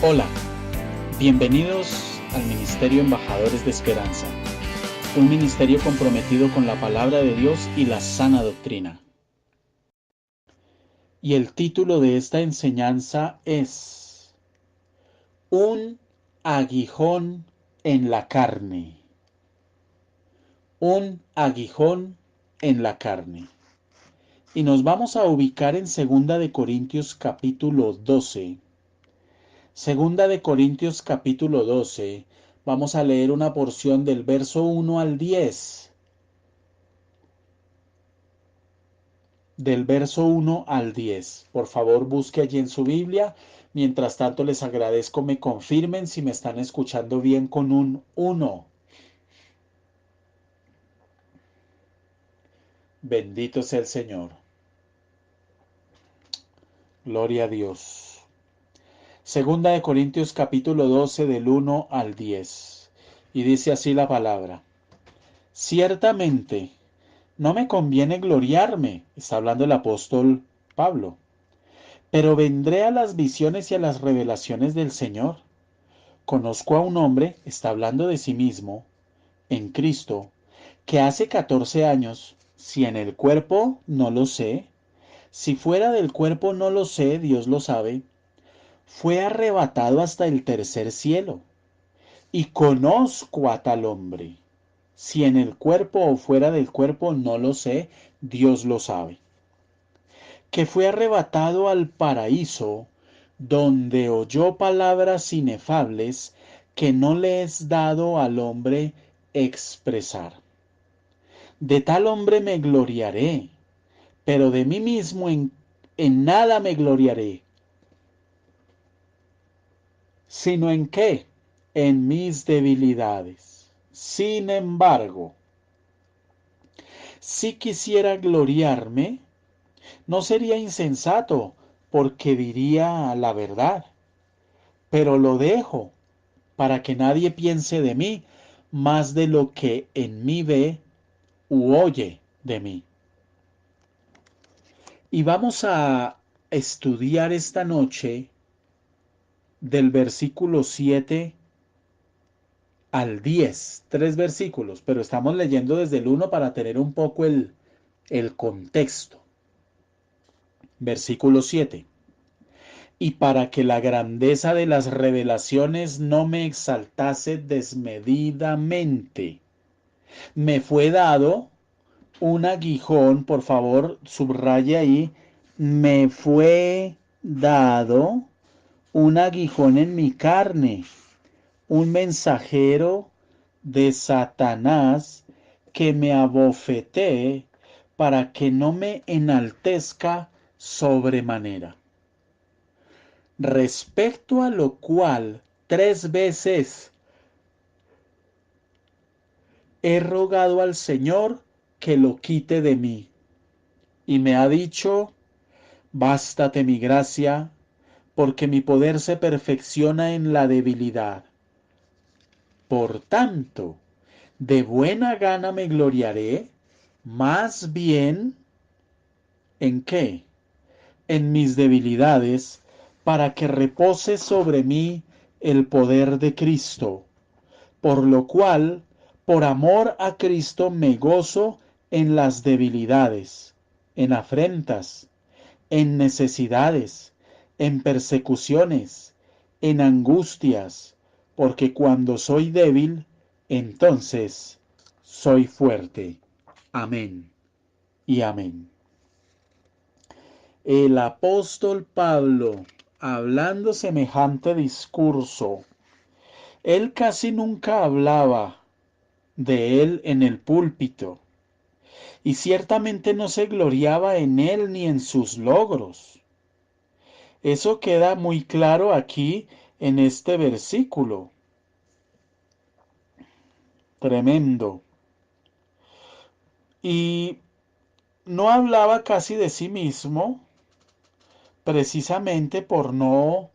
Hola, bienvenidos al Ministerio Embajadores de Esperanza, un ministerio comprometido con la palabra de Dios y la sana doctrina. Y el título de esta enseñanza es Un aguijón en la carne. Un aguijón en la carne. Y nos vamos a ubicar en 2 capítulo 12. Segunda de Corintios capítulo 12, vamos a leer una porción del verso 1 al 10. Del verso 1 al 10. Por favor, busque allí en su Biblia. Mientras tanto, les agradezco me confirmen si me están escuchando bien con un 1. Bendito sea el Señor. Gloria a Dios. Segunda de Corintios capítulo 12 del 1 al 10. Y dice así la palabra. Ciertamente, no me conviene gloriarme, está hablando el apóstol Pablo, pero vendré a las visiones y a las revelaciones del Señor. Conozco a un hombre, está hablando de sí mismo, en Cristo, que hace 14 años, si en el cuerpo no lo sé, si fuera del cuerpo no lo sé, Dios lo sabe, fue arrebatado hasta el tercer cielo. Y conozco a tal hombre. Si en el cuerpo o fuera del cuerpo no lo sé, Dios lo sabe. Que fue arrebatado al paraíso, donde oyó palabras inefables que no le es dado al hombre expresar. De tal hombre me gloriaré, pero de mí mismo en nada me gloriaré, sino en qué, en mis debilidades. Sin embargo, si quisiera gloriarme, no sería insensato, porque diría la verdad, pero lo dejo para que nadie piense de mí más de lo que en mí ve u oye de mí. Y vamos a estudiar esta noche del versículo 7 al 10, 3 versículos, pero estamos leyendo desde el 1 para tener un poco el contexto. Versículo 7. Y para que la grandeza de las revelaciones no me exaltase desmedidamente, me fue dado un aguijón, por favor, subraye ahí, me fue dado un aguijón en mi carne, un mensajero de Satanás que me abofetee para que no me enaltezca sobremanera. Respecto a lo cual 3 veces he rogado al Señor que lo quite de mí. Y me ha dicho, bástate mi gracia, porque mi poder se perfecciona en la debilidad. Por tanto, de buena gana me gloriaré, más bien, ¿en qué? En mis debilidades, para que repose sobre mí el poder de Cristo. Por lo cual, por amor a Cristo me gozo en las debilidades, en afrentas, en necesidades, en persecuciones, en angustias, porque cuando soy débil, entonces soy fuerte. Amén y amén. El apóstol Pablo, hablando semejante discurso, él casi nunca hablaba de él en el púlpito, y ciertamente no se gloriaba en él ni en sus logros. Eso queda muy claro aquí en este versículo. Tremendo. Y no hablaba casi de sí mismo, precisamente por no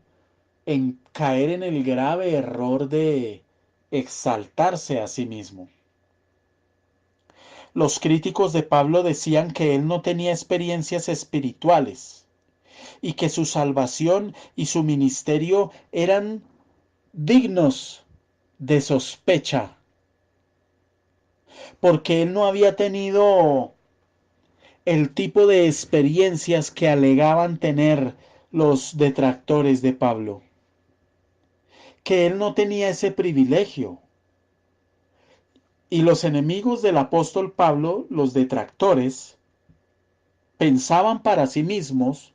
caer en el grave error de exaltarse a sí mismo. Los críticos de Pablo decían que él no tenía experiencias espirituales y que su salvación y su ministerio eran dignos de sospecha, porque él no había tenido el tipo de experiencias que alegaban tener los detractores de Pablo, que él no tenía ese privilegio. Y los enemigos del apóstol Pablo, los detractores, pensaban para sí mismos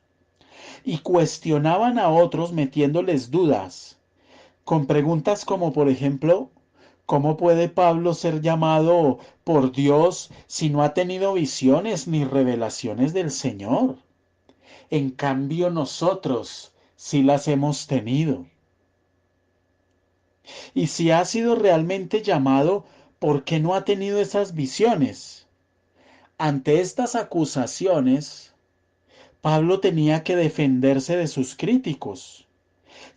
y cuestionaban a otros metiéndoles dudas, con preguntas como por ejemplo, ¿cómo puede Pablo ser llamado por Dios si no ha tenido visiones ni revelaciones del Señor? En cambio nosotros sí las hemos tenido. Y si ha sido realmente llamado, ¿por qué no ha tenido esas visiones? Ante estas acusaciones, Pablo tenía que defenderse de sus críticos,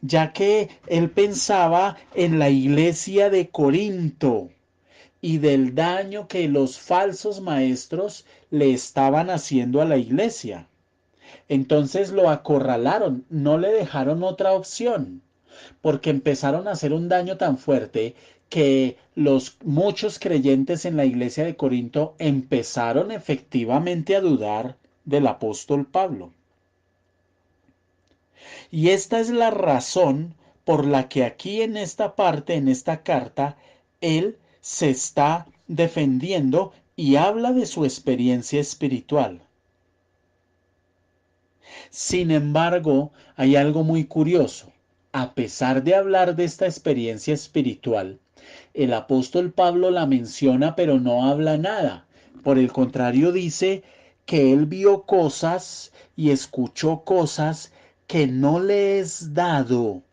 ya que él pensaba en la iglesia de Corinto y del daño que los falsos maestros le estaban haciendo a la iglesia. Entonces lo acorralaron, no le dejaron otra opción, porque empezaron a hacer un daño tan fuerte que los muchos creyentes en la iglesia de Corinto empezaron efectivamente a dudar del apóstol Pablo. Y esta es la razón por la que aquí en esta parte, en esta carta, él se está defendiendo y habla de su experiencia espiritual. Sin embargo, hay algo muy curioso. A pesar de hablar de esta experiencia espiritual, el apóstol Pablo la menciona pero no habla nada. Por el contrario, dice que él vio cosas y escuchó cosas que no le es dado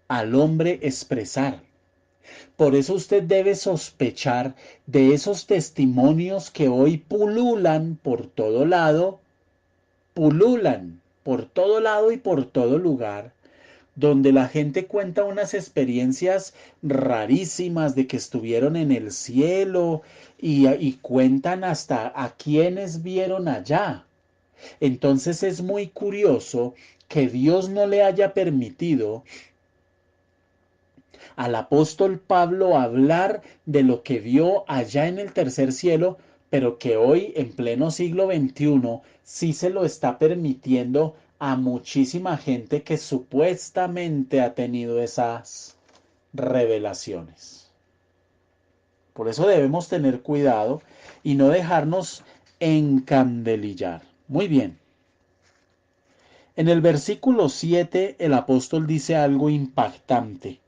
al hombre expresar. Por eso usted debe sospechar de esos testimonios que hoy pululan por todo lado y por todo lugar, donde la gente cuenta unas experiencias rarísimas de que estuvieron en el cielo y cuentan hasta a quienes vieron allá. Entonces es muy curioso que Dios no le haya permitido al apóstol Pablo hablar de lo que vio allá en el tercer cielo, pero que hoy en pleno siglo XXI sí se lo está permitiendo a muchísima gente que supuestamente ha tenido esas revelaciones. Por eso debemos tener cuidado y no dejarnos encandelillar. Muy bien. En el versículo 7 el apóstol dice algo impactante,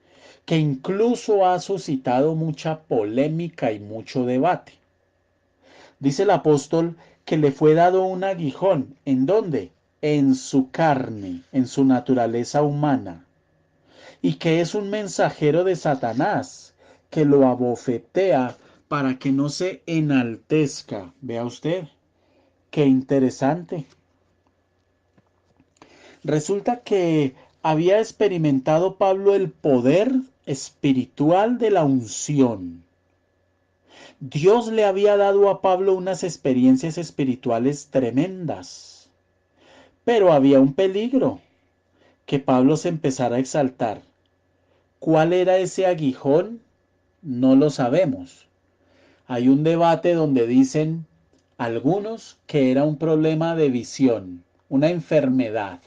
que incluso ha suscitado mucha polémica y mucho debate. Dice el apóstol que le fue dado un aguijón. ¿En dónde? En su carne, en su naturaleza humana. Y que es un mensajero de Satanás, que lo abofetea para que no se enaltezca. Vea usted, qué interesante. Resulta que había experimentado Pablo el poder espiritual de la unción. Dios le había dado a Pablo unas experiencias espirituales tremendas. Pero había un peligro, que Pablo se empezara a exaltar. ¿Cuál era ese aguijón? No lo sabemos. Hay un debate donde dicen algunos que era un problema de visión, una enfermedad,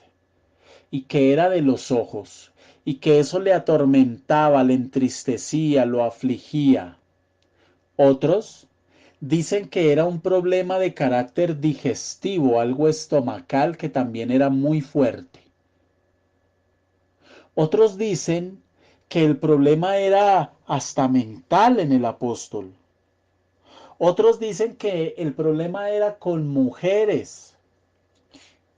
y que era de los ojos, y que eso le atormentaba, le entristecía, lo afligía. Otros dicen que era un problema de carácter digestivo, algo estomacal que también era muy fuerte. Otros dicen que el problema era hasta mental en el apóstol. Otros dicen que el problema era con mujeres,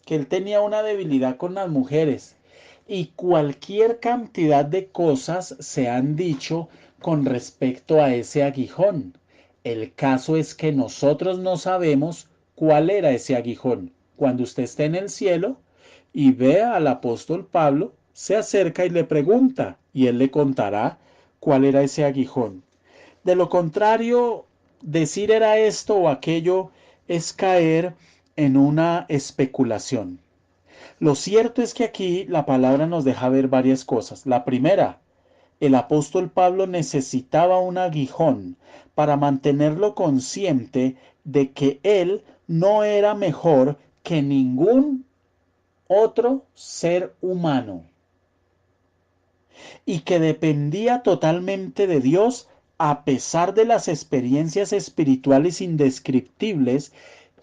que él tenía una debilidad con las mujeres. Y cualquier cantidad de cosas se han dicho con respecto a ese aguijón. El caso es que nosotros no sabemos cuál era ese aguijón. Cuando usted esté en el cielo y vea al apóstol Pablo, se acerca y le pregunta, y él le contará cuál era ese aguijón. De lo contrario, decir era esto o aquello es caer en una especulación. Lo cierto es que aquí la palabra nos deja ver varias cosas. La primera, el apóstol Pablo necesitaba un aguijón para mantenerlo consciente de que él no era mejor que ningún otro ser humano y que dependía totalmente de Dios a pesar de las experiencias espirituales indescriptibles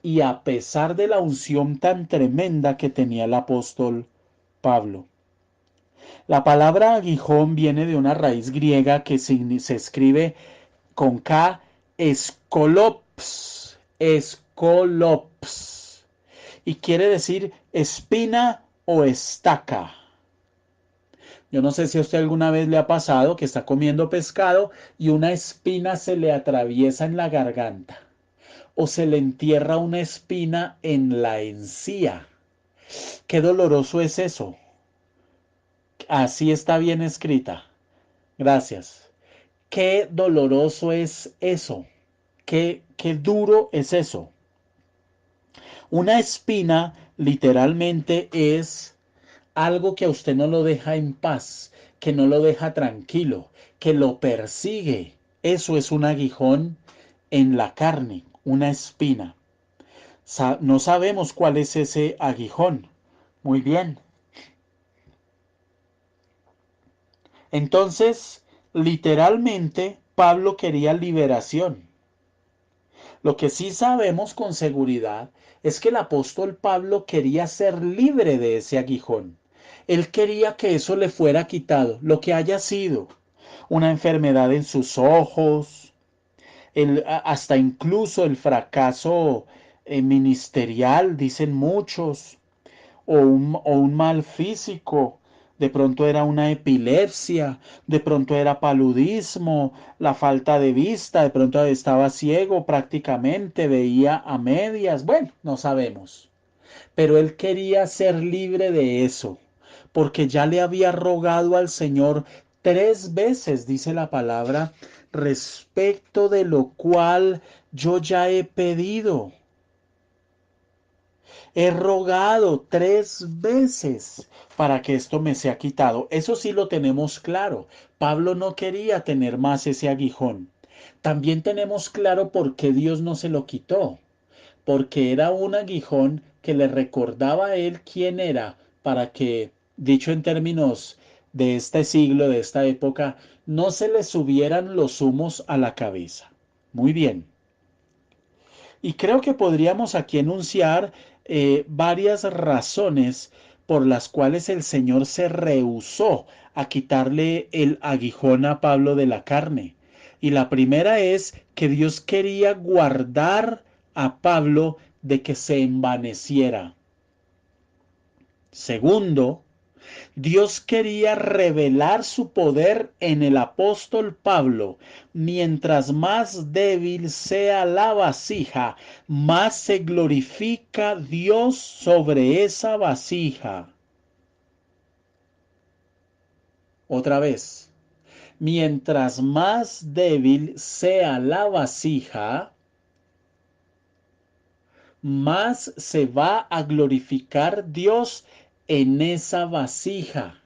y a pesar de la unción tan tremenda que tenía el apóstol Pablo. La palabra aguijón viene de una raíz griega que se escribe con K, escolops, escolops, y quiere decir espina o estaca. Yo no sé si a usted alguna vez le ha pasado que está comiendo pescado y una espina se le atraviesa en la garganta o se le entierra una espina en la encía. Qué doloroso es eso. Así está bien escrita. Gracias. Qué doloroso es eso. Qué duro es eso. Una espina literalmente es algo que a usted no lo deja en paz, que no lo deja tranquilo, que lo persigue. Eso es un aguijón en la carne, una espina. No sabemos cuál es ese aguijón. Muy bien. Entonces, literalmente, Pablo quería liberación. Lo que sí sabemos con seguridad es que el apóstol Pablo quería ser libre de ese aguijón. Él quería que eso le fuera quitado, lo que haya sido, una enfermedad en sus ojos, hasta incluso el fracaso ministerial, dicen muchos, o un mal físico, de pronto era una epilepsia, de pronto era paludismo, la falta de vista, de pronto estaba ciego prácticamente, veía a medias, bueno, no sabemos. Pero él quería ser libre de eso, porque ya le había rogado al Señor 3 veces, dice la palabra, respecto de lo cual yo ya he pedido. He rogado 3 veces para que esto me sea quitado. Eso sí lo tenemos claro. Pablo no quería tener más ese aguijón. También tenemos claro por qué Dios no se lo quitó. Porque era un aguijón que le recordaba a él quién era, para que, dicho en términos de este siglo, de esta época, no se le subieran los humos a la cabeza. Muy bien. Y creo que podríamos aquí enunciar varias razones por las cuales el Señor se rehusó a quitarle el aguijón a Pablo de la carne. Y la primera es que Dios quería guardar a Pablo de que se envaneciera. Segundo, Dios quería revelar su poder en el apóstol Pablo. Mientras más débil sea la vasija, más se glorifica Dios sobre esa vasija. Otra vez, mientras más débil sea la vasija, más se va a glorificar Dios en esa vasija.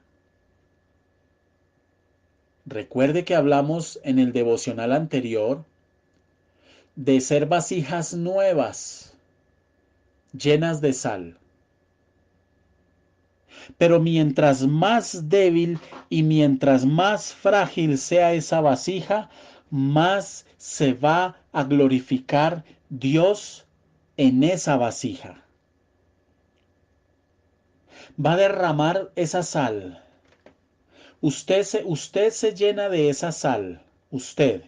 Recuerde que hablamos en el devocional anterior de ser vasijas nuevas, llenas de sal. Pero mientras más débil y mientras más frágil sea esa vasija, más se va a glorificar Dios en esa vasija. Va a derramar esa sal. Usted se llena de esa sal, usted.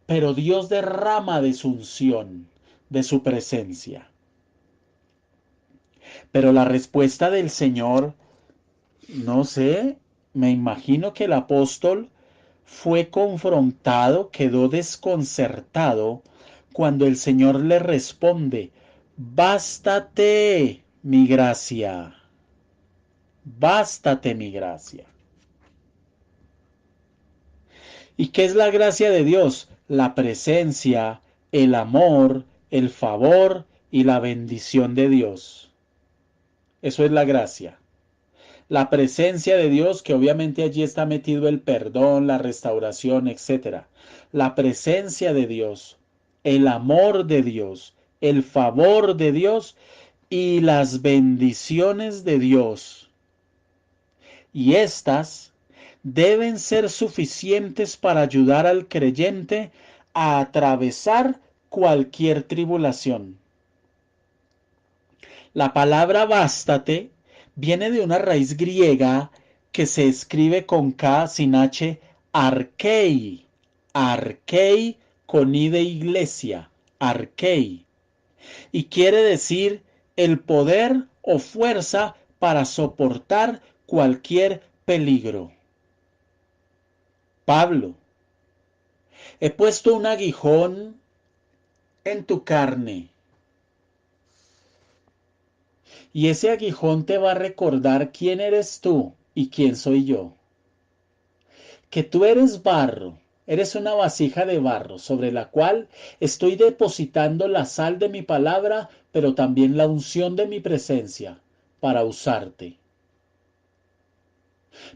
Pero Dios derrama de su unción, de su presencia. Pero la respuesta del Señor, no sé, me imagino que el apóstol fue confrontado, quedó desconcertado cuando el Señor le responde, bástate mi gracia, bástate mi gracia. ¿Y qué es la gracia de Dios? La presencia, el amor, el favor y la bendición de Dios. Eso es la gracia. La presencia de Dios, que obviamente allí está metido el perdón, la restauración, etcétera. La presencia de Dios, el amor de Dios, el favor de Dios y las bendiciones de Dios. Y estas deben ser suficientes para ayudar al creyente a atravesar cualquier tribulación. La palabra bástate viene de una raíz griega que se escribe con K sin H, archei, archei con I de iglesia, archei, y quiere decir el poder o fuerza para soportar cualquier peligro. Pablo, he puesto un aguijón en tu carne. Y ese aguijón te va a recordar quién eres tú y quién soy yo. Que tú eres barro, eres una vasija de barro sobre la cual estoy depositando la sal de mi palabra, pero también la unción de mi presencia para usarte.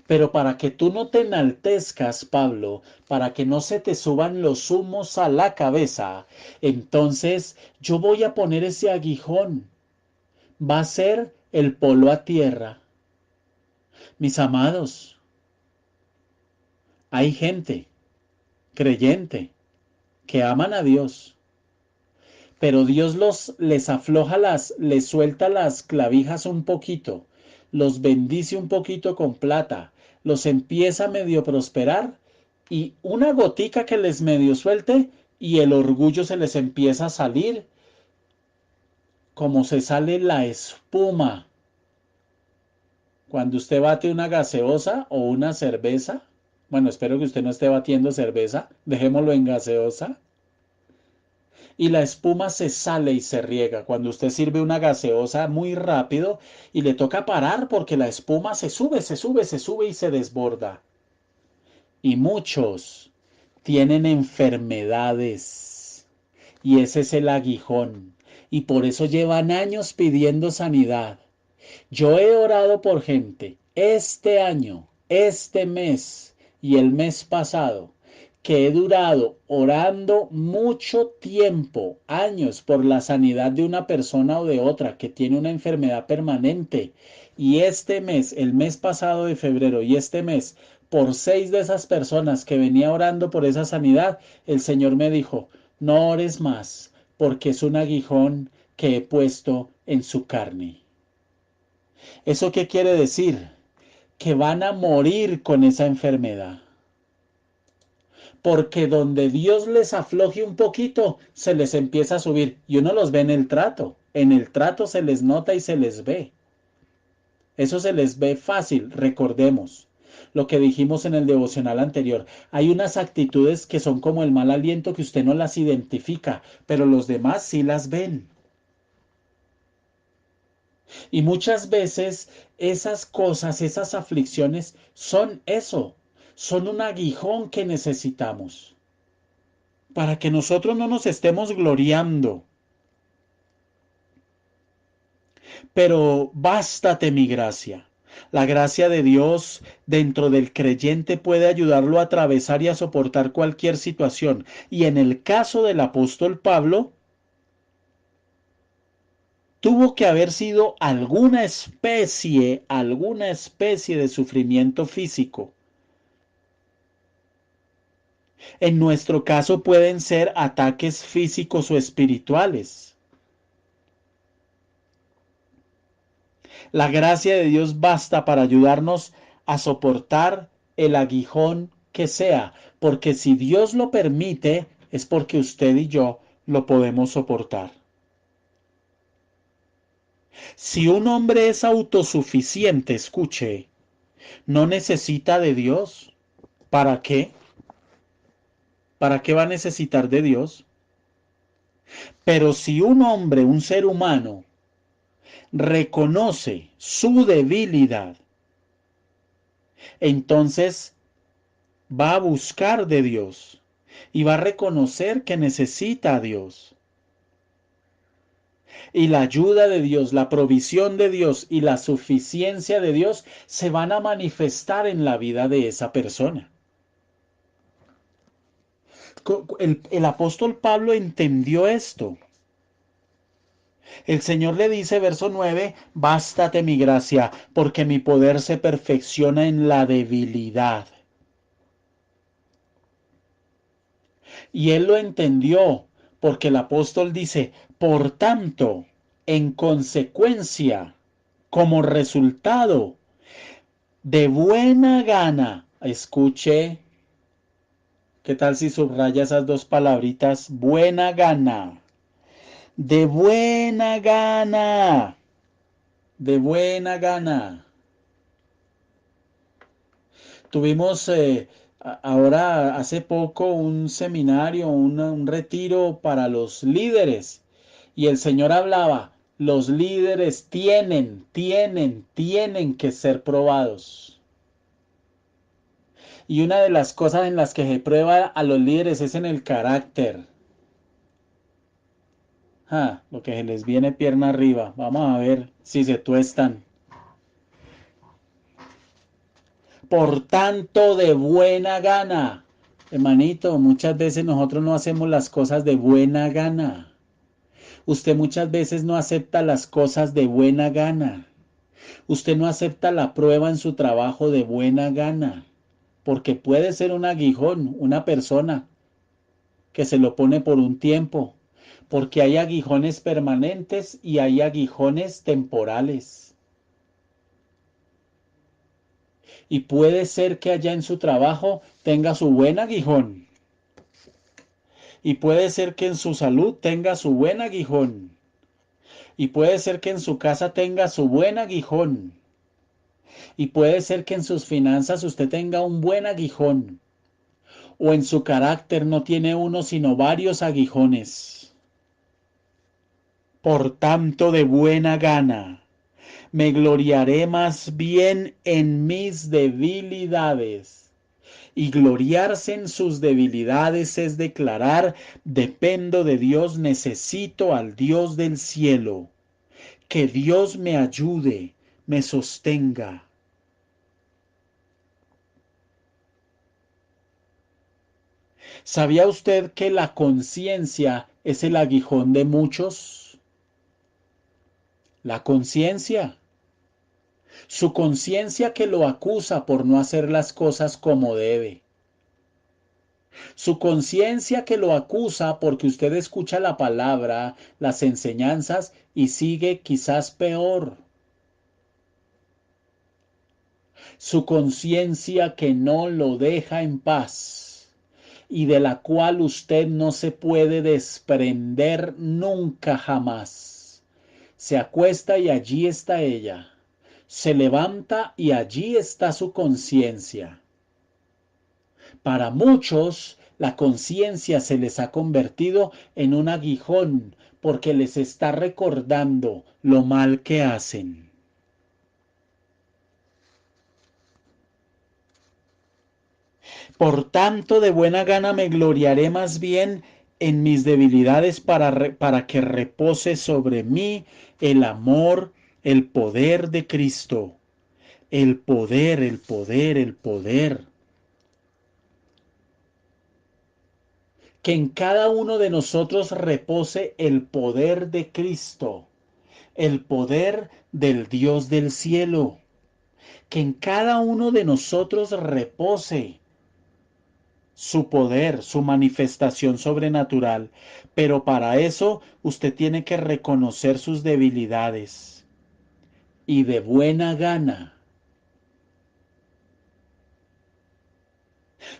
Pero para que tú no te enaltezcas, Pablo, para que no se te suban los humos a la cabeza, entonces yo voy a poner ese aguijón. Va a ser el polo a tierra. Mis amados, hay gente creyente que aman a Dios, pero Dios les afloja les suelta las clavijas un poquito, los bendice un poquito con plata, los empieza a medio prosperar y una gotica que les medio suelte y el orgullo se les empieza a salir como se sale la espuma cuando usted bate una gaseosa o una cerveza. Bueno, espero que usted no esté batiendo cerveza, dejémoslo en gaseosa. Y la espuma se sale y se riega. Cuando usted sirve una gaseosa muy rápido y le toca parar porque la espuma se sube, se sube, se sube y se desborda. Y muchos tienen enfermedades. Y ese es el aguijón. Y por eso llevan años pidiendo sanidad. Yo he orado por gente este año, este mes y el mes pasado, que he durado orando mucho tiempo, años, por la sanidad de una persona o de otra que tiene una enfermedad permanente. Y este mes, el mes pasado de febrero y este mes, por 6 de esas personas que venía orando por esa sanidad, el Señor me dijo, no ores más, porque es un aguijón que he puesto en su carne. ¿Eso qué quiere decir? Que van a morir con esa enfermedad. Porque donde Dios les afloje un poquito, se les empieza a subir. Y uno los ve en el trato. En el trato se les nota y se les ve. Eso se les ve fácil, recordemos lo que dijimos en el devocional anterior. Hay unas actitudes que son como el mal aliento que usted no las identifica, pero los demás sí las ven. Y muchas veces esas cosas, esas aflicciones son eso, son un aguijón que necesitamos para que nosotros no nos estemos gloriando. Pero bástate mi gracia. La gracia de Dios dentro del creyente puede ayudarlo a atravesar y a soportar cualquier situación. Y en el caso del apóstol Pablo, tuvo que haber sido alguna especie de sufrimiento físico. En nuestro caso pueden ser ataques físicos o espirituales. La gracia de Dios basta para ayudarnos a soportar el aguijón que sea, porque si Dios lo permite, es porque usted y yo lo podemos soportar. Si un hombre es autosuficiente, escuche, no necesita de Dios. ¿Para qué? ¿Para qué va a necesitar de Dios? Pero si un hombre, un ser humano, reconoce su debilidad, entonces va a buscar de Dios y va a reconocer que necesita a Dios. Y la ayuda de Dios, la provisión de Dios y la suficiencia de Dios se van a manifestar en la vida de esa persona. El apóstol Pablo entendió esto. El Señor le dice, verso 9, bástate mi gracia, porque mi poder se perfecciona en la debilidad. Y él lo entendió, porque el apóstol dice, por tanto, en consecuencia, como resultado, de buena gana, escuche, ¿qué tal si subraya esas dos palabritas? Buena gana, de buena gana, de buena gana. Tuvimos ahora hace poco un seminario, un retiro para los líderes y el Señor hablaba, los líderes tienen que ser probados. Y una de las cosas en las que se prueba a los líderes es en el carácter. Lo que se les viene pierna arriba. Vamos a ver si se tuestan. Por tanto, de buena gana. Hermanito, muchas veces nosotros no hacemos las cosas de buena gana. Usted muchas veces no acepta las cosas de buena gana. Usted no acepta la prueba en su trabajo de buena gana. Porque puede ser un aguijón, una persona que se lo pone por un tiempo. Porque hay aguijones permanentes y hay aguijones temporales. Y puede ser que allá en su trabajo tenga su buen aguijón. Y puede ser que en su salud tenga su buen aguijón. Y puede ser que en su casa tenga su buen aguijón. Y puede ser que en sus finanzas usted tenga un buen aguijón. O en su carácter no tiene uno sino varios aguijones. Por tanto, de buena gana, me gloriaré más bien en mis debilidades. Y gloriarse en sus debilidades es declarar, dependo de Dios, necesito al Dios del cielo. Que Dios me ayude, me sostenga. ¿Sabía usted que la conciencia es el aguijón de muchos? La conciencia. Su conciencia que lo acusa por no hacer las cosas como debe. Su conciencia que lo acusa porque usted escucha la palabra, las enseñanzas y sigue quizás peor. Su conciencia que no lo deja en paz y de la cual usted no se puede desprender nunca jamás. Se acuesta y allí está ella. Se levanta y allí está su conciencia. Para muchos, la conciencia se les ha convertido en un aguijón porque les está recordando lo mal que hacen. Por tanto, de buena gana me gloriaré más bien en mis debilidades para que repose sobre mí el amor, el poder de Cristo. El poder, el poder, el poder. Que en cada uno de nosotros repose el poder de Cristo, el poder del Dios del cielo. Que en cada uno de nosotros repose su poder, su manifestación sobrenatural. Pero para eso usted tiene que reconocer sus debilidades y de buena gana.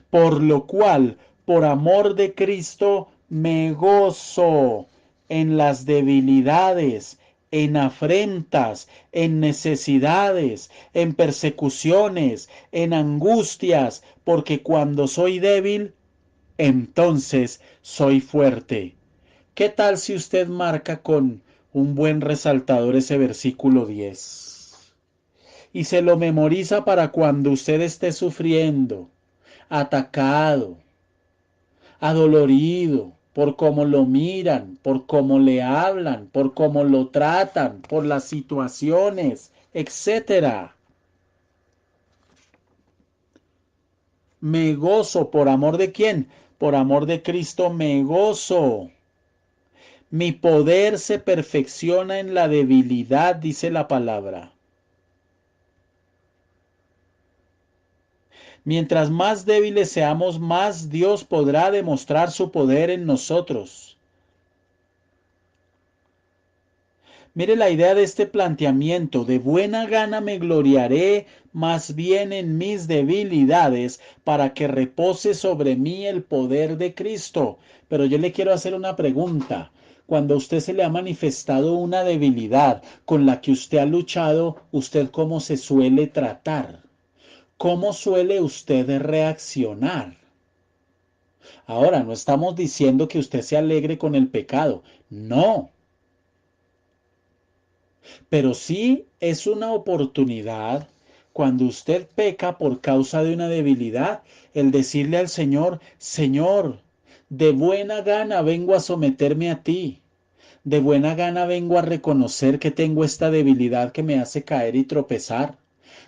Por lo cual, por amor de Cristo, me gozo en las debilidades, en afrentas, en necesidades, en persecuciones, en angustias, porque cuando soy débil, entonces soy fuerte. ¿Qué tal si usted marca con un buen resaltador ese versículo 10? Y se lo memoriza para cuando usted esté sufriendo, atacado, adolorido, por cómo lo miran, por cómo le hablan, por cómo lo tratan, por las situaciones, etcétera. Me gozo, ¿por amor de quién? Por amor de Cristo me gozo. Mi poder se perfecciona en la debilidad, dice la palabra. Mientras más débiles seamos, más Dios podrá demostrar su poder en nosotros. Mire la idea de este planteamiento: de buena gana me gloriaré más bien en mis debilidades, para que repose sobre mí el poder de Cristo. Pero yo le quiero hacer una pregunta. Cuando a usted se le ha manifestado una debilidad con la que usted ha luchado, ¿usted cómo se suele tratar? ¿Cómo suele usted reaccionar? Ahora, no estamos diciendo que usted se alegre con el pecado, no, pero sí es una oportunidad cuando usted peca por causa de una debilidad, el decirle al Señor: Señor, de buena gana vengo a someterme a ti, de buena gana vengo a reconocer que tengo esta debilidad que me hace caer y tropezar.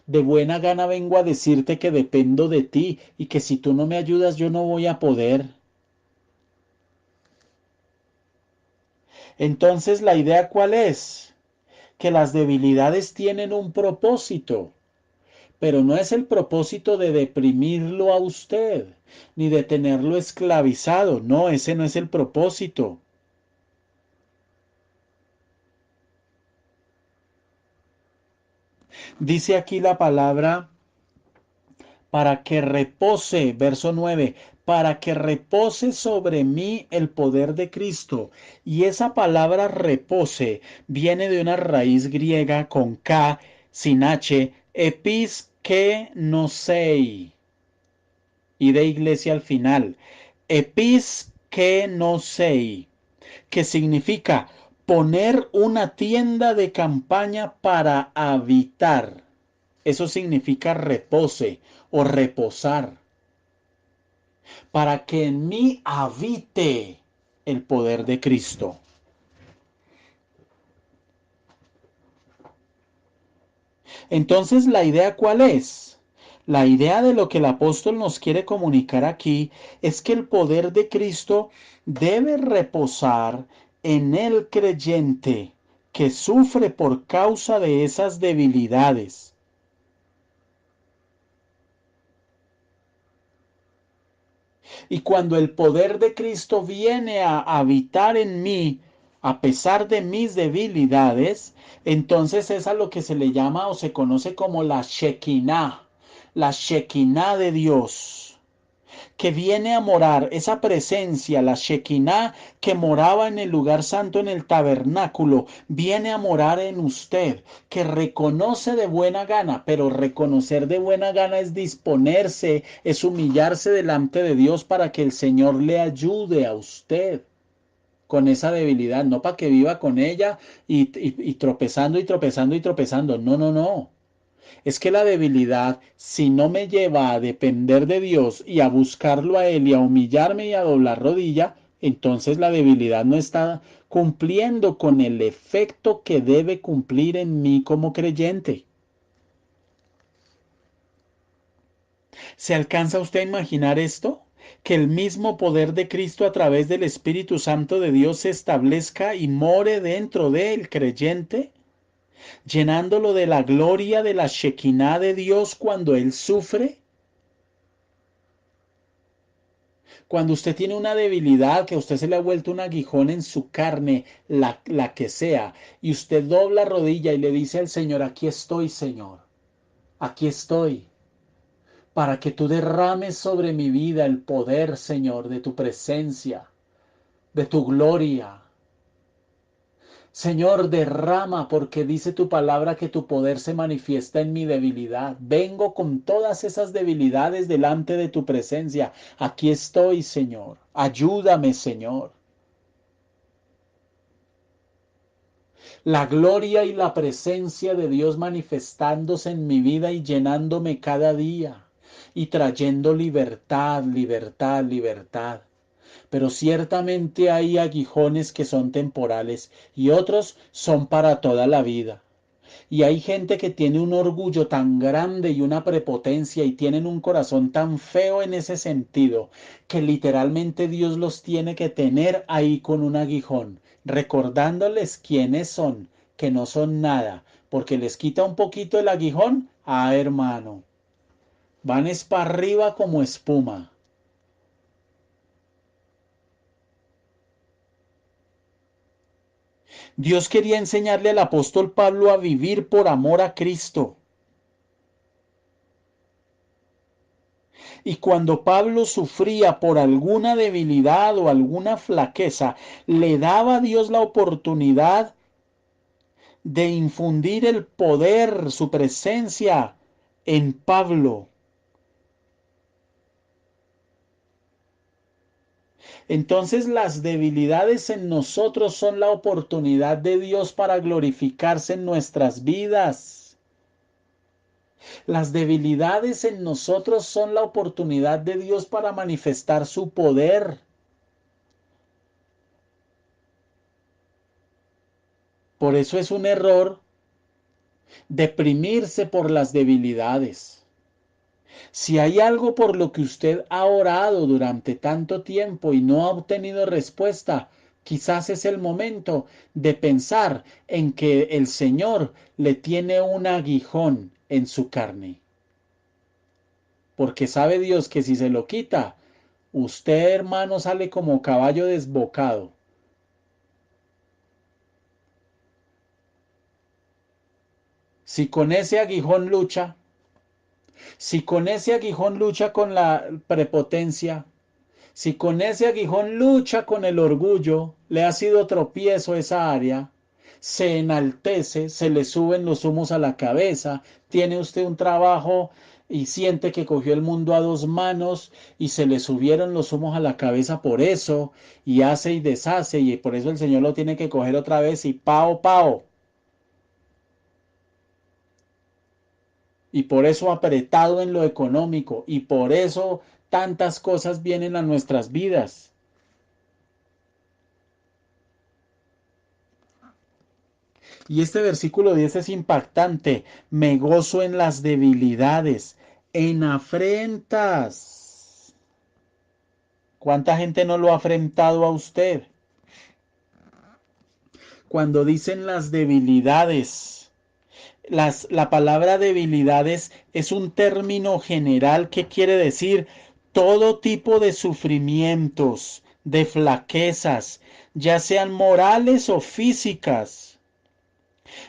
De buena gana vengo a decirte que dependo de ti y que si tú no me ayudas yo no voy a poder. Entonces, ¿la idea cuál es? Que las debilidades tienen un propósito, pero no es el propósito de deprimirlo a usted, ni de tenerlo esclavizado. No, ese no es el propósito. Dice aquí la palabra: para que repose, verso 9, para que repose sobre mí el poder de Cristo. Y esa palabra repose viene de una raíz griega con K, sin H, episkenosei, y de iglesia al final. Episkenosei, que significa poner una tienda de campaña para habitar. Eso significa repose o reposar. Para que en mí habite el poder de Cristo. Entonces, ¿la idea cuál es? La idea de lo que el apóstol nos quiere comunicar aquí es que el poder de Cristo debe reposar en el creyente que sufre por causa de esas debilidades. Y cuando el poder de Cristo viene a habitar en mí, a pesar de mis debilidades, entonces es a lo que se le llama o se conoce como la Shekinah de Dios, que viene a morar, esa presencia, la Shekinah que moraba en el lugar santo, en el tabernáculo, viene a morar en usted, que reconoce de buena gana, pero reconocer de buena gana es disponerse, es humillarse delante de Dios para que el Señor le ayude a usted con esa debilidad, no para que viva con ella y tropezando y tropezando y tropezando. No, no, no. Es que la debilidad, si no me lleva a depender de Dios y a buscarlo a Él y a humillarme y a doblar rodilla, entonces la debilidad no está cumpliendo con el efecto que debe cumplir en mí como creyente. ¿Se alcanza usted a imaginar esto? Que el mismo poder de Cristo a través del Espíritu Santo de Dios se establezca y more dentro del creyente, llenándolo de la gloria de la Shekinah de Dios cuando él sufre. Cuando usted tiene una debilidad, que a usted se le ha vuelto un aguijón en su carne, la que sea, y usted dobla rodilla y le dice al Señor: aquí estoy, Señor, aquí estoy, para que tú derrames sobre mi vida el poder, Señor, de tu presencia, de tu gloria. Señor, derrama, porque dice tu palabra que tu poder se manifiesta en mi debilidad. Vengo con todas esas debilidades delante de tu presencia. Aquí estoy, Señor. Ayúdame, Señor. La gloria y la presencia de Dios manifestándose en mi vida y llenándome cada día y trayendo libertad, libertad, libertad. pero ciertamente hay aguijones que son temporales y otros son para toda la vida. Y hay gente que tiene un orgullo tan grande y una prepotencia y tienen un corazón tan feo en ese sentido, que literalmente Dios los tiene que tener ahí con un aguijón, recordándoles quiénes son, que no son nada, porque les quita un poquito el aguijón, hermano, van es para arriba como espuma. Dios quería enseñarle al apóstol Pablo a vivir por amor a Cristo. Y cuando Pablo sufría por alguna debilidad o alguna flaqueza, le daba a Dios la oportunidad de infundir el poder, su presencia en Pablo. Entonces las debilidades en nosotros son la oportunidad de Dios para glorificarse en nuestras vidas. Las debilidades en nosotros son la oportunidad de Dios para manifestar su poder. Por eso es un error deprimirse por las debilidades. Si hay algo por lo que usted ha orado durante tanto tiempo y no ha obtenido respuesta, quizás es el momento de pensar en que el Señor le tiene un aguijón en su carne. Porque sabe Dios que si se lo quita, usted, hermano, sale como caballo desbocado. Si con ese aguijón lucha, si con ese aguijón lucha con la prepotencia, si con ese aguijón lucha con el orgullo, le ha sido tropiezo esa área, se enaltece, se le suben los humos a la cabeza, tiene usted un trabajo y siente que cogió el mundo a dos manos y se le subieron los humos a la cabeza por eso, y hace y deshace, y por eso el Señor lo tiene que coger otra vez y pao, pao. Y por eso apretado en lo económico, y por eso tantas cosas vienen a nuestras vidas. Y este versículo 10 es impactante. Me gozo en las debilidades, en afrentas. ¿Cuánta gente no lo ha afrentado a usted? Cuando dicen las debilidades, la palabra debilidades es un término general que quiere decir todo tipo de sufrimientos, de flaquezas, ya sean morales o físicas.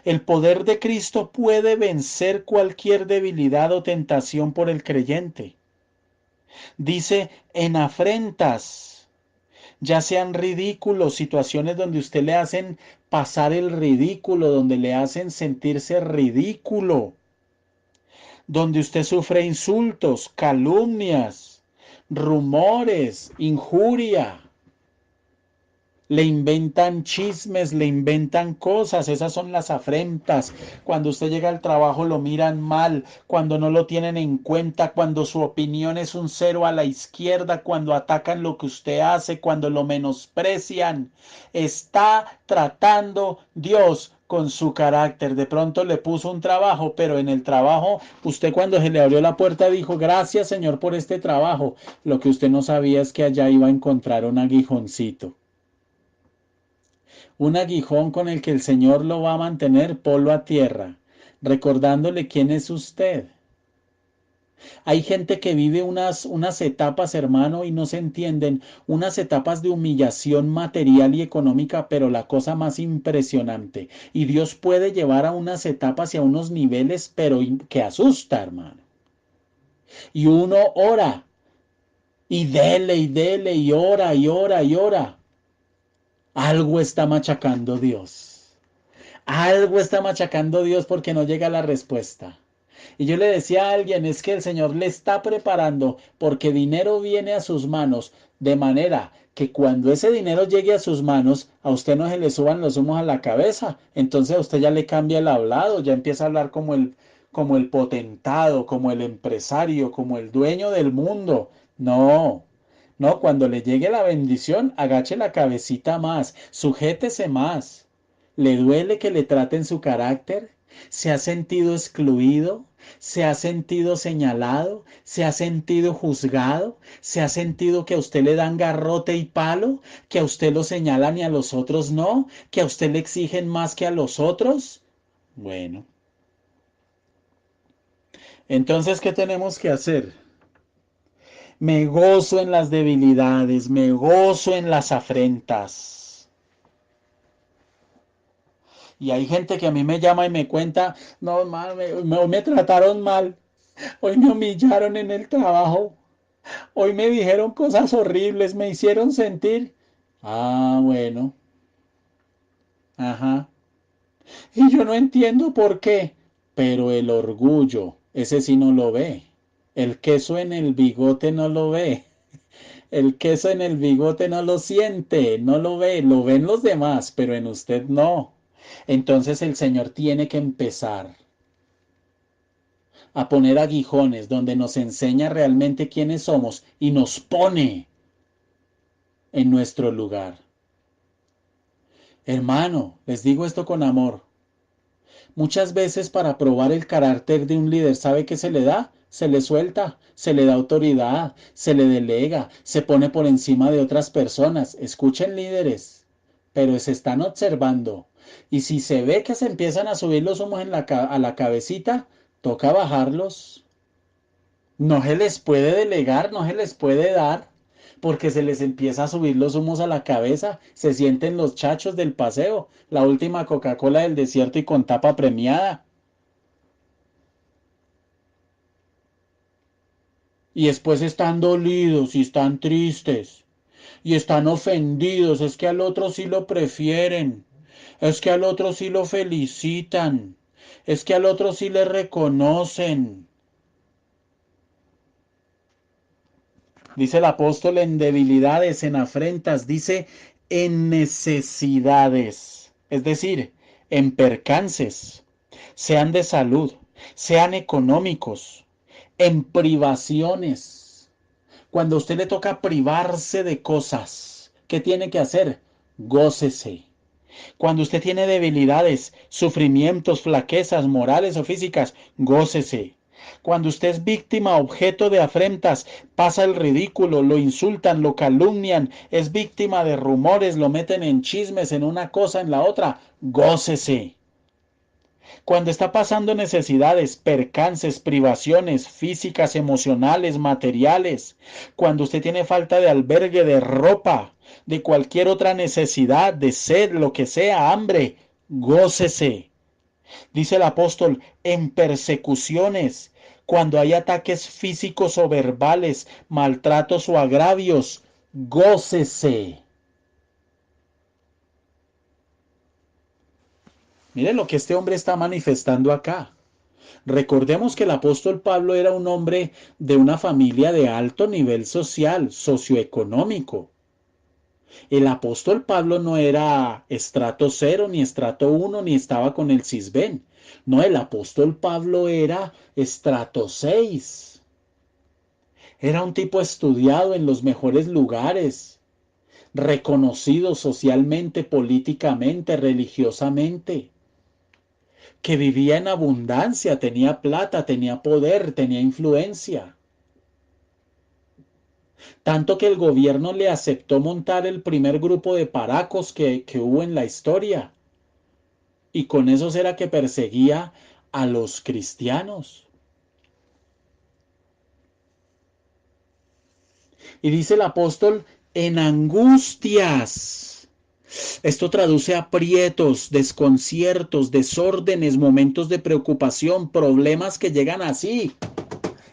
El poder de Cristo puede vencer cualquier debilidad o tentación por el creyente. Dice, en afrentas, ya sean ridículos, situaciones donde usted le hacen pasar el ridículo, donde le hacen sentirse ridículo, donde usted sufre insultos, calumnias, rumores, injuria. Le inventan chismes, le inventan cosas, esas son las afrentas. Cuando usted llega al trabajo lo miran mal, cuando no lo tienen en cuenta, cuando su opinión es un cero a la izquierda, cuando atacan lo que usted hace, cuando lo menosprecian. Está tratando Dios con su carácter. De pronto le puso un trabajo, pero en el trabajo usted cuando se le abrió la puerta dijo, gracias Señor por este trabajo. Lo que usted no sabía es que allá iba a encontrar un aguijoncito. Un aguijón con el que el Señor lo va a mantener polo a tierra, recordándole quién es usted. Hay gente que vive unas etapas, hermano, y no se entienden, unas etapas de humillación material y económica, pero la cosa más impresionante. Y Dios puede llevar a unas etapas y a unos niveles, pero que asusta, hermano. Y uno ora, y dele, y ora, y ora, y ora. Algo está machacando Dios. Algo está machacando Dios porque no llega la respuesta. Y yo le decía a alguien, es que el Señor le está preparando porque dinero viene a sus manos, de manera que cuando ese dinero llegue a sus manos, a usted no se le suban los humos a la cabeza. Entonces a usted ya le cambia el hablado, ya empieza a hablar como el potentado, como el empresario, como el dueño del mundo. No, No, cuando le llegue la bendición, agache la cabecita más, sujétese más. ¿Le duele que le traten su carácter? ¿Se ha sentido excluido? ¿Se ha sentido señalado? ¿Se ha sentido juzgado? ¿Se ha sentido que a usted le dan garrote y palo? ¿Que a usted lo señalan y a los otros no? ¿Que a usted le exigen más que a los otros? Bueno, entonces, ¿qué tenemos que hacer? Me gozo en las debilidades, me gozo en las afrentas. Y hay gente que a mí me llama y me cuenta, no, me trataron mal, hoy me humillaron en el trabajo, hoy me dijeron cosas horribles, me hicieron sentir. Ah, bueno, ajá. Y yo no entiendo por qué, pero el orgullo, ese sí no lo ve. El queso en el bigote no lo ve. El queso en el bigote no lo siente, no lo ve, lo ven los demás, pero en usted no. Entonces el Señor tiene que empezar a poner aguijones donde nos enseña realmente quiénes somos y nos pone en nuestro lugar. Hermano, les digo esto con amor. Muchas veces para probar el carácter de un líder, ¿sabe qué se le da? Se le suelta, se le da autoridad, se le delega, se pone por encima de otras personas. Escuchen líderes, pero se están observando. Y si se ve que se empiezan a subir los humos en a la cabecita, toca bajarlos. No se les puede delegar, no se les puede dar, porque se les empieza a subir los humos a la cabeza, se sienten los chachos del paseo, la última Coca-Cola del desierto y con tapa premiada. Y después están dolidos y están tristes y están ofendidos, es que al otro sí lo prefieren, es que al otro sí lo felicitan, es que al otro sí le reconocen. Dice el apóstol en debilidades, en afrentas, dice en necesidades, es decir, en percances, sean de salud, sean económicos, en privaciones. Cuando a usted le toca privarse de cosas, ¿qué tiene que hacer? Gócese. Cuando usted tiene debilidades, sufrimientos, flaquezas morales o físicas, gócese. Cuando usted es víctima, objeto de afrentas, pasa el ridículo, lo insultan, lo calumnian, es víctima de rumores, lo meten en chismes, en una cosa, en la otra, gócese. Cuando está pasando necesidades, percances, privaciones físicas, emocionales, materiales, cuando usted tiene falta de albergue, de ropa, de cualquier otra necesidad, de sed, lo que sea, hambre, gócese. Dice el apóstol, en persecuciones, cuando hay ataques físicos o verbales, maltratos o agravios, gócese. Mire lo que este hombre está manifestando acá. Recordemos que el apóstol Pablo era un hombre de una familia de alto nivel social, socioeconómico. El apóstol Pablo no era estrato 0, ni estrato 1, ni estaba con el Cisben. No, el apóstol Pablo era estrato 6. Era un tipo estudiado en los mejores lugares, reconocido socialmente, políticamente, religiosamente, que vivía en abundancia, tenía plata, tenía poder, tenía influencia. Tanto que el gobierno le aceptó montar el primer grupo de paracos que hubo en la historia. Y con esos era que perseguía a los cristianos. Y dice el apóstol, en angustias. Esto traduce aprietos, desconciertos, desórdenes, momentos de preocupación, problemas que llegan así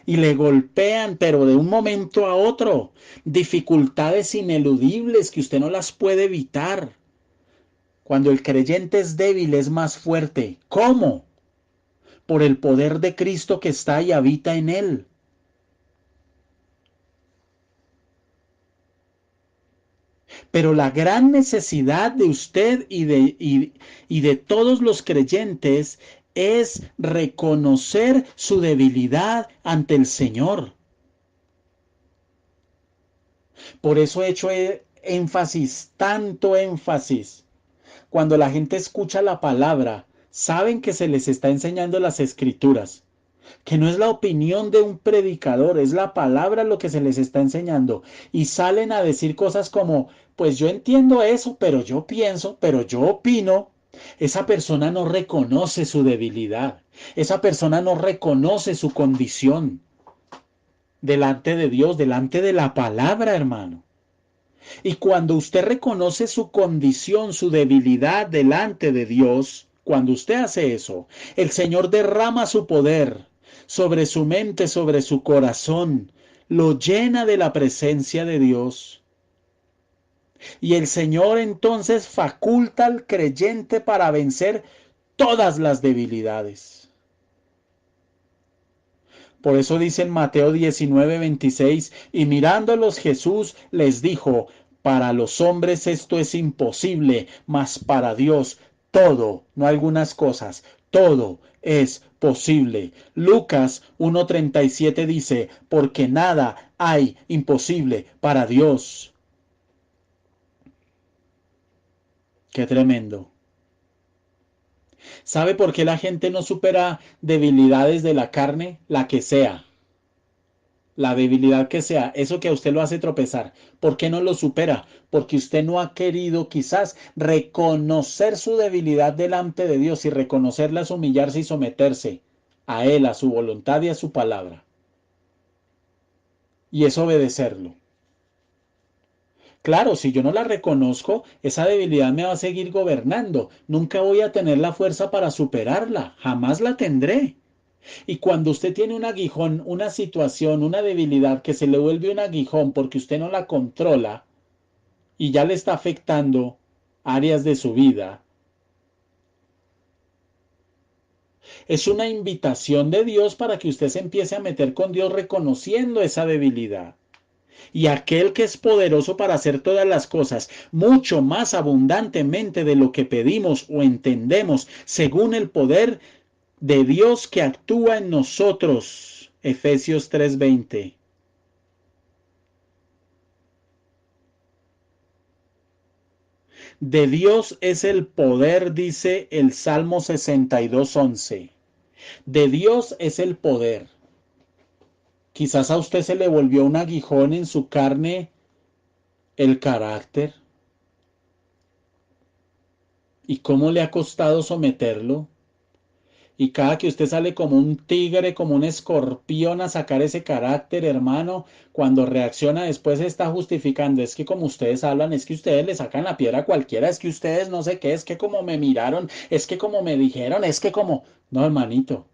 y le golpean, pero de un momento a otro, dificultades ineludibles que usted no las puede evitar. Cuando el creyente es débil, es más fuerte. ¿Cómo? Por el poder de Cristo que está y habita en él. Pero la gran necesidad de usted y de todos los creyentes es reconocer su debilidad ante el Señor. Por eso he hecho énfasis, tanto énfasis. Cuando la gente escucha la palabra, saben que se les está enseñando las escrituras, que no es la opinión de un predicador, es la palabra lo que se les está enseñando. Y salen a decir cosas como, pues yo entiendo eso, pero yo pienso, pero yo opino. Esa persona no reconoce su debilidad. Esa persona no reconoce su condición delante de Dios, delante de la palabra, hermano. Y cuando usted reconoce su condición, su debilidad delante de Dios, cuando usted hace eso, el Señor derrama su poder sobre su mente, sobre su corazón, lo llena de la presencia de Dios. Y el Señor entonces faculta al creyente para vencer todas las debilidades. Por eso dice en Mateo 19:26, y mirándolos Jesús les dijo, para los hombres esto es imposible, mas para Dios todo, no algunas cosas, todo es posible. Lucas 1:37 dice, porque nada hay imposible para Dios. Qué tremendo. ¿Sabe por qué la gente no supera debilidades de la carne? La que sea. La debilidad que sea, eso que a usted lo hace tropezar, ¿por qué no lo supera? Porque usted no ha querido quizás reconocer su debilidad delante de Dios y reconocerla es humillarse y someterse a Él, a su voluntad y a su palabra. Y es obedecerlo. Claro, si yo no la reconozco, esa debilidad me va a seguir gobernando. Nunca voy a tener la fuerza para superarla, jamás la tendré. Y cuando usted tiene un aguijón, una situación, una debilidad que se le vuelve un aguijón porque usted no la controla y ya le está afectando áreas de su vida, es una invitación de Dios para que usted se empiece a meter con Dios reconociendo esa debilidad. Y aquel que es poderoso para hacer todas las cosas, mucho más abundantemente de lo que pedimos o entendemos, según el poder de Dios que actúa en nosotros. Efesios 3:20. De Dios es el poder, dice el Salmo 62:11. De Dios es el poder. Quizás a usted se le volvió un aguijón en su carne el carácter. ¿Y cómo le ha costado someterlo? Y cada que usted sale como un tigre, como un escorpión a sacar ese carácter, hermano, cuando reacciona después se está justificando. Es que como ustedes hablan, es que ustedes le sacan la piedra a cualquiera, es que ustedes no sé qué, es que como me miraron, es que como me dijeron, es que como... No, hermanito,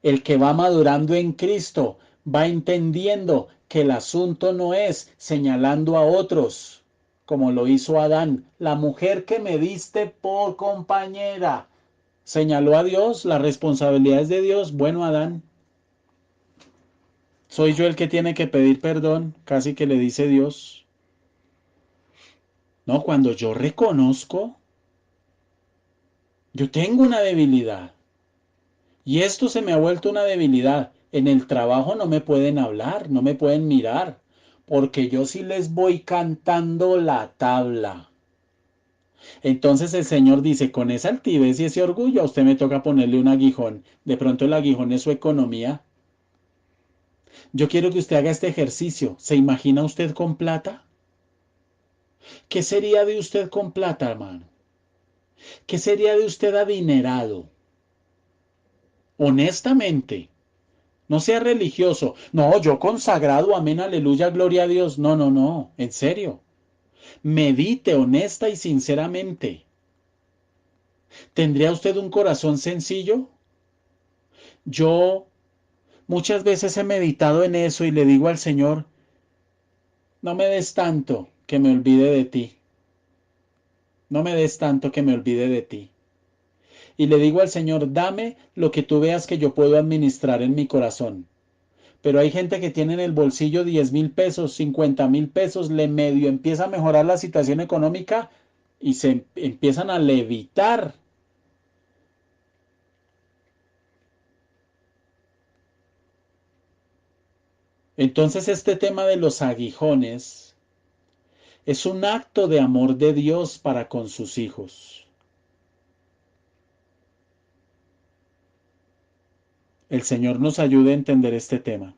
el que va madurando en Cristo va entendiendo que el asunto no es señalando a otros, como lo hizo Adán. La mujer que me diste por compañera señaló a Dios, la responsabilidad es de Dios. Bueno, Adán, soy yo el que tiene que pedir perdón, casi que le dice Dios. No, cuando yo reconozco, yo tengo una debilidad. Y esto se me ha vuelto una debilidad. En el trabajo no me pueden hablar, no me pueden mirar, porque yo sí les voy cantando la tabla. Entonces el Señor dice, con esa altivez y ese orgullo, a usted me toca ponerle un aguijón. De pronto el aguijón es su economía. Yo quiero que usted haga este ejercicio. ¿Se imagina usted con plata? ¿Qué sería de usted con plata, hermano? ¿Qué sería de usted adinerado? Honestamente. No sea religioso. No, yo consagrado, amén, aleluya, gloria a Dios. No, no, no, en serio. Medite honesta y sinceramente. ¿Tendría usted un corazón sencillo? Yo muchas veces he meditado en eso y le digo al Señor, no me des tanto que me olvide de ti. No me des tanto que me olvide de ti. Y le digo al Señor, dame lo que tú veas que yo puedo administrar en mi corazón. Pero hay gente que tiene en el bolsillo 10.000 pesos, 50.000 pesos, le medio empieza a mejorar la situación económica y se empiezan a levitar. Entonces este tema de los aguijones Es un acto de amor de Dios para con sus hijos. El Señor nos ayude a entender este tema.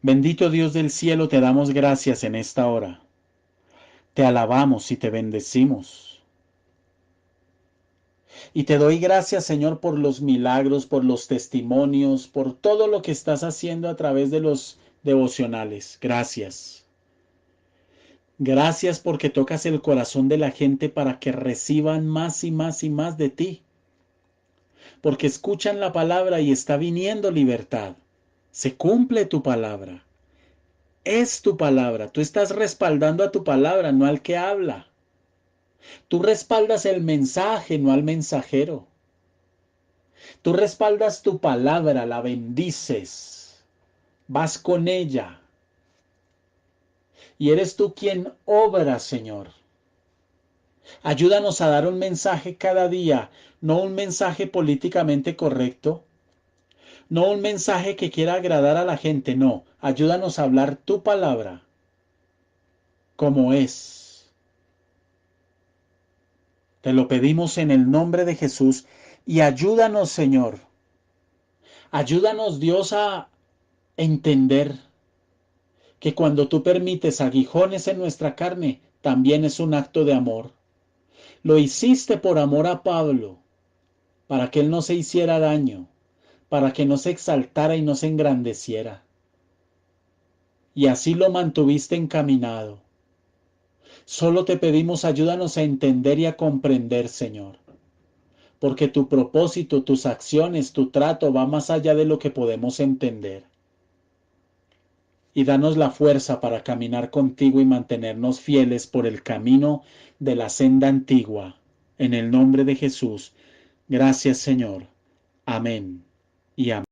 Bendito Dios del cielo, te damos gracias en esta hora. Te alabamos y te bendecimos. Y te doy gracias, Señor, por los milagros, por los testimonios, por todo lo que estás haciendo a través de los devocionales. Gracias. Gracias porque tocas el corazón de la gente para que reciban más y más y más de ti. Porque escuchan la palabra y está viniendo libertad. Se cumple tu palabra. Es tu palabra. Tú estás respaldando a tu palabra, no al que habla. Tú respaldas el mensaje, no al mensajero. Tú respaldas tu palabra, la bendices. Vas con ella. Y eres tú quien obra, Señor. Ayúdanos a dar un mensaje cada día, no un mensaje políticamente correcto, no un mensaje que quiera agradar a la gente, no. Ayúdanos a hablar tu palabra como es. Te lo pedimos en el nombre de Jesús y ayúdanos, Señor. Ayúdanos, Dios, a entender que cuando tú permites aguijones en nuestra carne, también es un acto de amor. Lo hiciste por amor a Pablo, para que él no se hiciera daño, para que no se exaltara y no se engrandeciera. Y así lo mantuviste encaminado. Solo te pedimos ayúdanos a entender y a comprender, Señor, porque tu propósito, tus acciones, tu trato va más allá de lo que podemos entender. Y danos la fuerza para caminar contigo y mantenernos fieles por el camino de la senda antigua. En el nombre de Jesús. Gracias, Señor. Amén y amén.